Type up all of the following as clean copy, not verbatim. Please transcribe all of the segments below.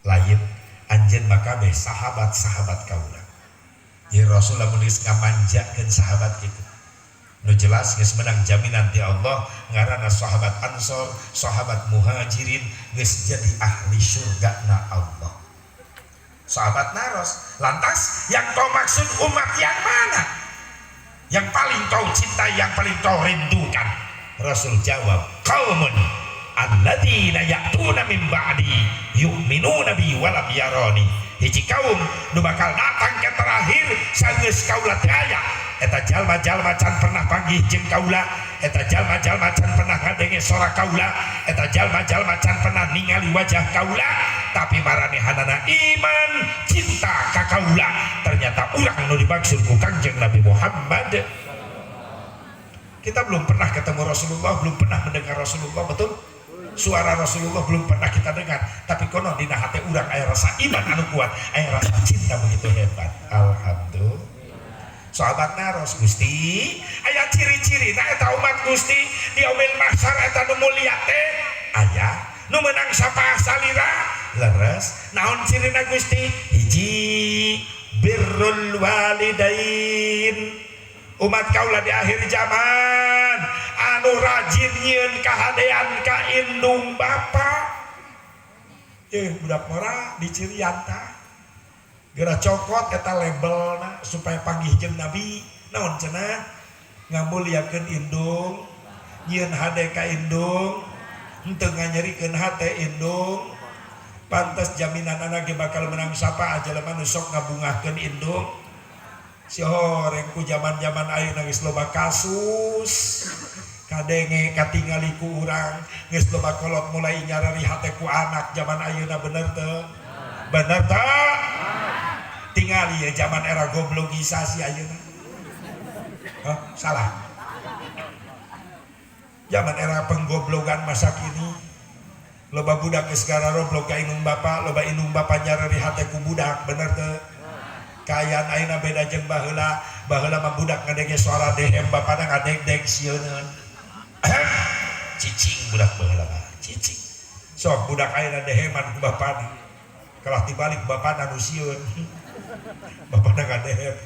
lain anjeun maka beh sahabat-sahabat kaula. Jadi Rasulullah menulis ngamanjakeun sahabat gitu. Nu jelas geus menang jaminan ti Allah ngaranna sahabat Ansor, sahabat Muhajirin geus jadi ahli surgana Allah. Sahabat naros, lantas yang kau maksud umat yang mana? Yang paling kau cintai, yang paling kau rindukan? Rasul jawab, qaumun alladzina ya'tuna min ba'di yu'minuna bi wa lam yarani. Hiji kaum nu bakal datang ke terakhir sageus kaula teu aya. Eta jalma-jalma can pernah panggih jeung kaula, eta jalma-jalma can pernah ngadenge sora kaula, eta jalma-jalma can pernah ningali wajah kaula, tapi maranehanana iman cinta ka kaula. Ternyata urang nu dimaksud ku Kangjeng Nabi Muhammad. Kita belum pernah ketemu Rasulullah, belum pernah mendengar Rasulullah, betul? Suara Rasulullah belum pernah kita dengar, tapi konon dina hate urang aya rasa iman anu kuat, aya rasa cinta begitu hebat. Alhamdulillah. Sahabat naros Gusti aya ciri-ciri nah eta umat Gusti di yaumil mahsyar eta nu mulia teh aya nu menang sapaa salira leres. Naon cirina Gusti? Hiji birrul walidain. Umat kaula di akhir zaman anu rajin nyieun kahadean ka indung bapa. Budak mora dicirian tah geura cokot eta labelna supaya panggih jeung Nabi. Naon cenah? Ngamuliakeun indung, nyieun hade ka indung, henteu nganyerikeun hate indung. Pantes jaminan anak ge bakal menang sapaa jelema nu sok ngabungahkeun indung. Si horeng ku zaman-zaman ayeuna geus loba kasus. Kadenge katingali ku urang geus loba kolot mulai nyarari hate ku anak zaman ayeuna bener teu? Bener teu? Tingali ya zaman era goblogisasi ayeuna. Salah. Zaman era penggoblogan masa kini. Loba budak geus gararoblog ka indung bapa, loba indung bapa nyarari hate ku budak, bener teu? Kayaan ayeuna beda jeung baheula. Baheula mah budak ngadenge suara dehem bapana ngadeg-deg sieuneun. Cicing budak baheula mah, cicing. Sok budak ayeuna deheman ku bapana. Kalah tibalik bapana nu sieun. Bapana ngadehep.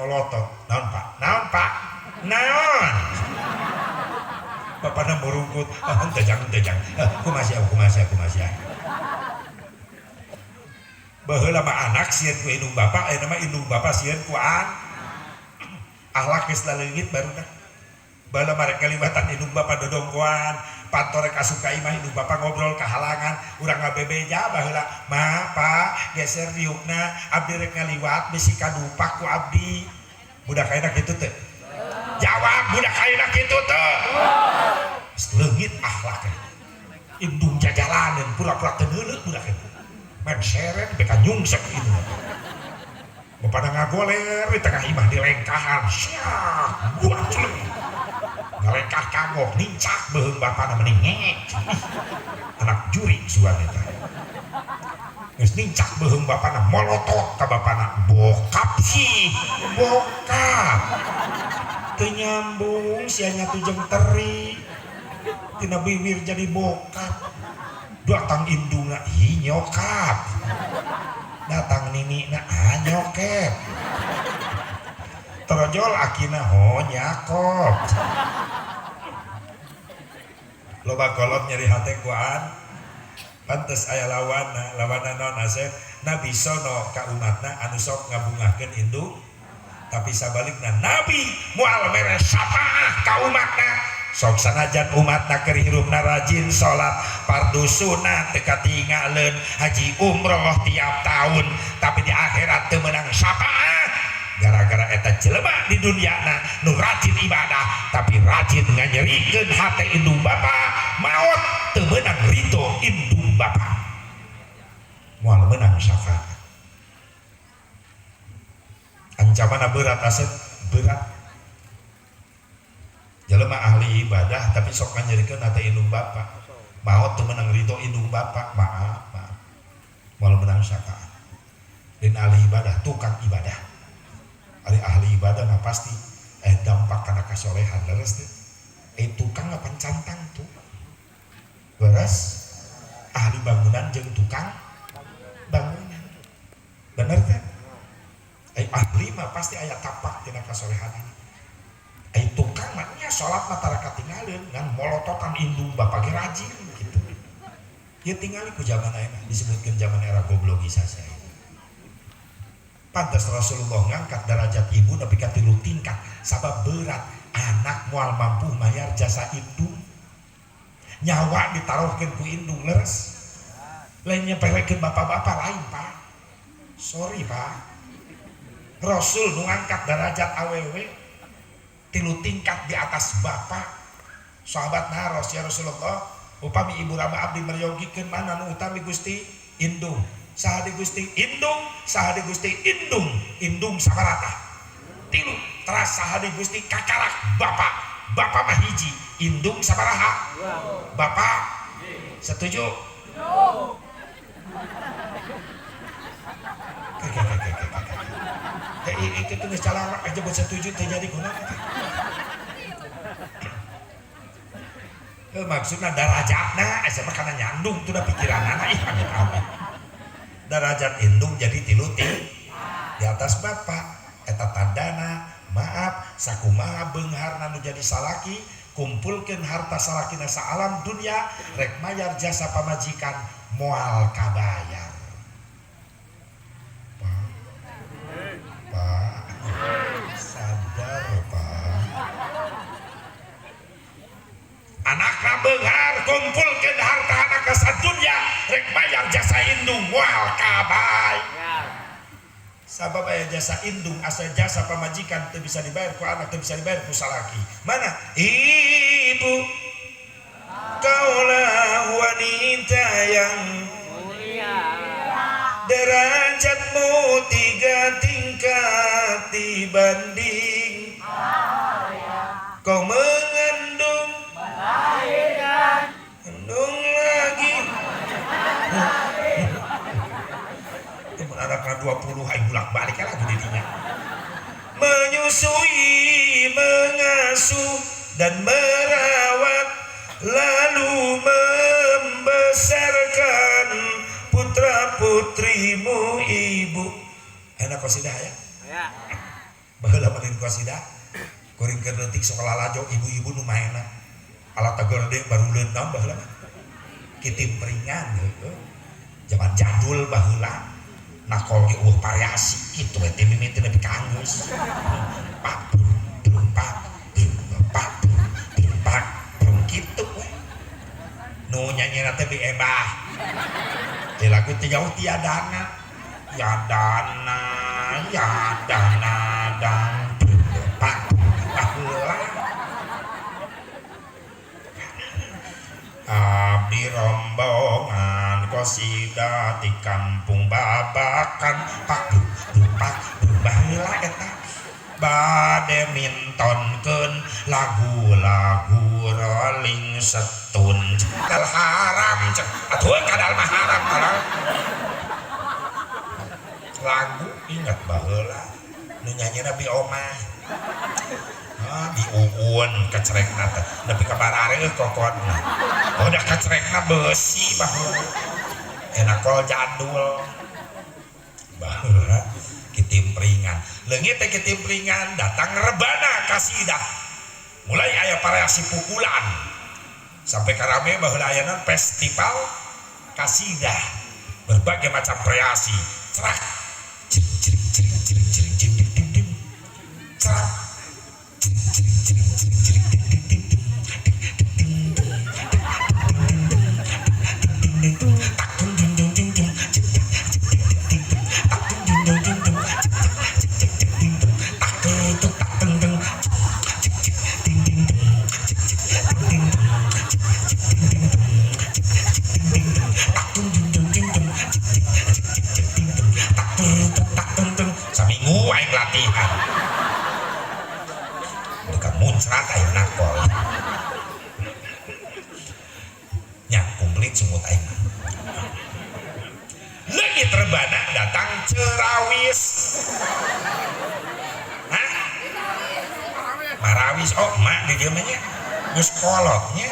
Molotot. Naon Pak? Naon Pak? Naon? Bapana murungkut. Henteu jang. Kumaha. Baheula mah anak sieun ku indung bapa, ayeuna mah indung bapa sieun ku akhlak geus laleungit baruna. Baheula mah rek kaliwatan indung bapa dodongkoan, pantorek asup ka imah indung bapa ngobrol kahalangan, urang ngabebeja baheula, "Ma, Pak, geser diukna, abdi rek ngaliwat bisi kadupak ku abdi." Budak ayeuna kitu teu? Jawab, budak ayeuna kitu teu? Leungit akhlakna. Indung jajalaneun pura-pura teu neuleuk budak eta. Men seret beka nyungsek itu. Bapana ngagoler di tengah imah dilengkahan. Syak, buat celeng. Ngalengkah kagok, nincak beheung bapana mending ngek. Anak juri suan eta. Geus nincak beheung bapana molotot ka bapana. Bokap sih, bokap. Teu nyambung sia nya tu jeung teri. Tina bibir jadi bokap. Datang indungna nyokap, datang ninina nyokep, terojol akina nyakop. Loba kolot nyeri hate kuaan, pantes aya lawana non asep Nabi sono ka umatna anu sok ngabungahkeun indung, tapi sabalikna Nabi moal mere sapaah ka umatna. Sok sanajan umatna keur hirupna rajin salat fardu sunat teu katingaleun haji umroh tiap tahun, tapi di akhirat teu meunang syafaat gara-gara eta jelema di duniana nu rajin ibadah tapi rajin nganyerikeun hate indung bapa, maot teu meunang ridho indung bapa, moal meunang syafaat. Ancamanna berat asep, berat. Jelema ahli ibadah tapi sok nganyerikeun hate indung bapa, maot teu meunang ridho indung bapa, maaf moal meunang syafaat. Dan ahli ibadah tukang ibadah, ahli ibadah mah pasti dampak kana kasolehan leres teh. Tukang ngapan cantang tuh beres ahli bangunan jeung tukang mah pasti aya tapak tina kasolehanan. Ai tukang mah nya salat mah tara katinggalin ngan molototan indung bapak ge rajin gitu. Ya tingali ku zaman ayeuna disebutkeun zaman era goblogisasi. Pantas Rasulullah ngangkat derajat ibu nepi ka 3 tingkat sabab berat anak moal mampu mayar jasa indung. Nyawa ditaruhkeun ku indung leres. Lain nyepelekeun bapak-bapak lain, Pak. Sorry, Pak. Rasul nu ngangkat derajat awewe 3 tingkat di atas bapak. Sahabat naros ya Rasulullah, upami ibu rama abdi meryogikeun mana nu utami Gusti indung. Saha di Gusti indung, saha di Gusti indung, indung sabarata. 3 teras saha di Gusti kakarak bapak. Bapak mah hiji, indung sabaraha? Bapak setuju? Itu tuh salah aja buat setuju terjadi kunaon eta. Maksudna darajatna asa mah kana nyandung tuh da pikiranana ih amit-amit. Derajat indung jadi 3 di atas bapak eta tandana maaf sakumaha beungharna nu jadi salaki kumpulkeun harta salakina saalam dunia rek mayar jasa pamajikan moal kabayar. Pak sadar Pak, anakna beunghar kumpulkeun harta anakna sadunya rek mayar jasa indung moal kabayar. Sabab aya jasa indung asa jasa pamajikan teu bisa dibayar ku anak, teu bisa dibayar ku salaki. Mana ibu kaulah wanita yang mulia, derajatmu 3 tingkat dibanding kau mengandung melahirkan kandung lagi anaknya 20 hai bulak balik lagi didinya menyusui mengasuh dan merawat lalu membesarkan putra putrimu ibu. Enak qasidah ya? Ya. Baheula meureun qasidah. Kuring keur leutik sekolah lajo ibu-ibu nu maena. Alat tagorde baru leunam baheula. Kitim peringan gitu. Zaman jadul baheula. Nakol ge variasi kitu we teh mimiti nepi ka anggeus. Pak pak kitu we. Nu nyanyina teh bi ebah. Teh lagu teh jauh tiadana. Yadana dang pak baheula. Abdi rombongan qasidah di kampung babakan pak baheula eta bade mintonkeun lagu-lagu Rolling Stone kal haram cek atuh kadal mah haram kadal lagu ingat baheula nu nyanyina bi omah di uun kecerekna teh nepi ka barare kokotna udah kecerekna besi baheula enak kol jadul baheula kitim peringan leungit teh kitim peringan datang rebana kasidah mulai aya variasi pukulan sampai karame baheula ayana festival kasidah berbagai macam variasi cerak cerak saminggu aing latihan dekat muncrat aing nakol nya komplit sumut aing lagi terbana datang cerawis hah marawis oh mak di dieu mah nya geus kolotnya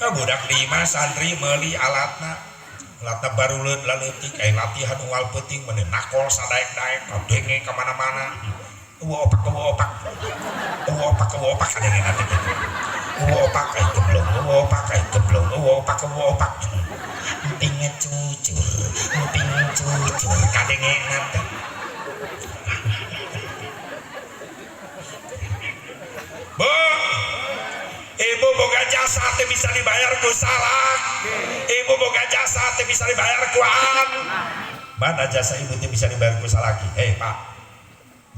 budak 5 santri meuli alatna latna baru laletik kayak latihan unggal peting mana nakol sadaek-daek kadenge kemana-mana opak kadenge nanti gitu opak kayak geblong opak empingnya cucur kadenge nanti Bu, ibu boga jasa teh bisa dibayar ku salak. Ibu boga jasa teh bisa dibayar ku an. Mana jasa ibu teh bisa dibayar ku salaki? Pak,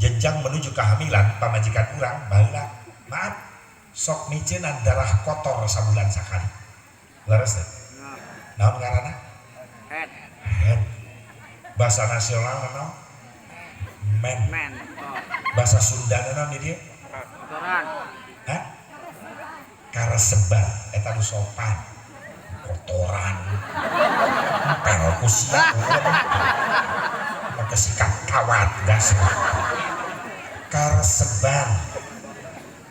jenjang menuju kehamilan pamajikan urang baheula. Maaf, sok micenan darah kotor sabulan sakali. Leres teh? Naon ngaranna? Head. Bahasa nasional naon? Men. Bahasa Sunda naon di dieu? Hah? Kareseban eta nu sopan kotoran pel kusia make sikat kawat dasar kareseban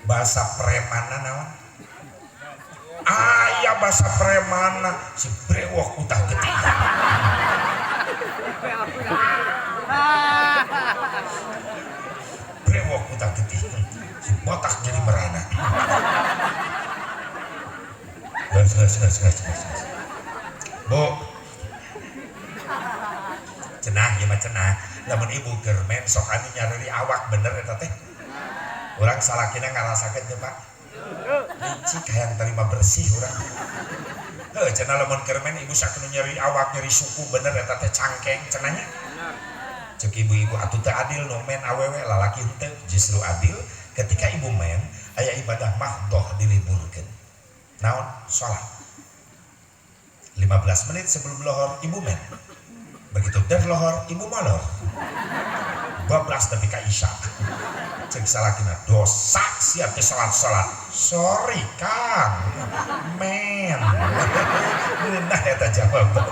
bahasa premana naon aya bahasa premana si brewok utah getih brewok utah getih si botak jadi merana gas. Bu cenah ya mah cenah lamun ibu germen sok anu nyariri awak bener eta teh urang salakina ngarasakeun teh Pak licik hayang terima bersih urang cenah lamun germen ibu sakeun nyeri awak nyeri suku bener eta teh cangkeng cenahnya cek ibu-ibu atuh teh adil nu men awewe lalaki henteu justru adil ketika ibu men aya ibadah mahdoh diliburkeun naon sholat 15 menit sebelum lohor ibu men begitu dan lohor ibu molor 12 tapi ka isya cek salakina dosa siap ke sholat sorry Kang men nah eta jawaban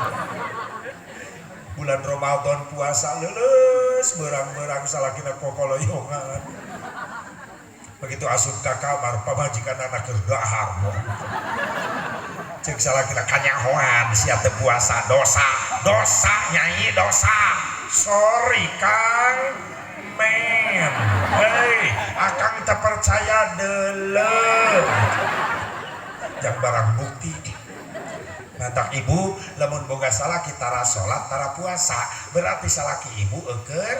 bulan Ramadan puasa lulus berang-berang salakina kokoloyongan begitu asup ka kamar pamajikan anak keur dahar cek salakina kanyahoan sia teu puasa dosa nyai dosa sorry Kang men akang teu percaya deuleu jang barang bukti nantak ibu lamun boga salaki tara salat tara puasa berarti salaki ibu eukeun